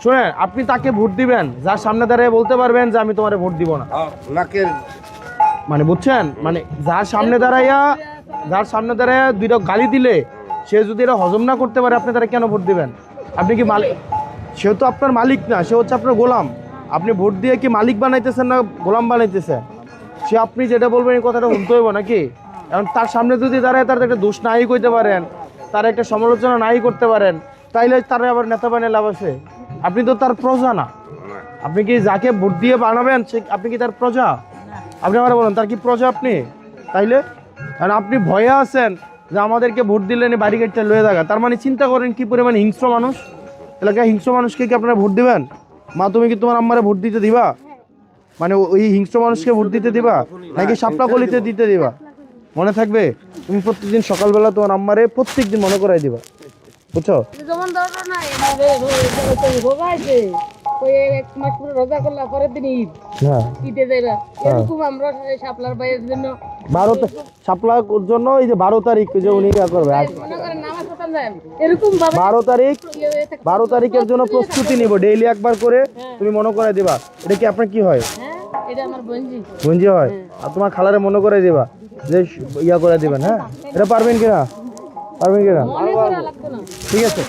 শুনেন, আপনি তাকে ভোট দিবেন যার সামনে দাঁড়িয়ে বলতে পারবেন যে আমি তোমারে ভোট দিব না। মানে বুঝছেন, মানে যার সামনে দাঁড়াইয়া দুইটা গালি দিলে সে যদি এটা হজম না করতে পারে, আপনি তারা কেন ভোট দিবেন? আপনি কি মালিক? সে তো আপনার মালিক না, সে হচ্ছে আপনার গোলাম। আপনি ভোট দিয়ে কি মালিক বানাইতেছেন না গোলাম বানাইতেছেন? সে আপনি যেটা বলবেন এই কথাটা শুনতে হইব নাকি? এখন তার সামনে যদি দাঁড়ায় তার একটা দোষ নাই কইতে পারেন, তার একটা সমালোচনা নাই করতে পারেন, তাইলে তারা আবার নেতা বানিয়ে লাভ আছে? আপনি তো তার প্রজা না। আপনি কি যাকে ভোট দিয়ে বানাবেন সে আপনি কি তার প্রজা? আপনি আমার বলেন, তার কি প্রজা আপনি? তাইলে কারণ আপনি ভয়ে আছেন যে আমাদেরকে ভোট দিলেন বাড়ি গাড়িটা লয়ে থাকা, তার মানে চিন্তা করেন কি পরিমাণ হিংস্র মানুষ। এলাকায় হিংস্র মানুষকে কি আপনারা ভোট দিবেন? মা, তুমি কি তোমার আম্মারে ভোট দিতে দিবা? মানে ওই হিংস্র মানুষকে ভোট দিতে দিবা নাকি শাপলা গলিতে দিতে দিবা? মনে থাকবে, তুমি প্রত্যেকদিন সকালবেলা তোমার আম্মারে প্রত্যেকদিন মনে করাই দিবা, বুঝছো? শাপলার জন্য এই যে 12 তারিখ যে উনি করবে, 12 তারিখের জন্য প্রস্তুতি নিব, ডেইলি একবার করে তুমি মনে করাই দিবা। এটা কি আপনার কি হয়? বঞ্জি হয়। আর তোমার খালারে মনে করাই দিবা যে ইয়া করে দিবেন। হ্যাঁ, এটা পারবেন কিনা? ঠিক আছে।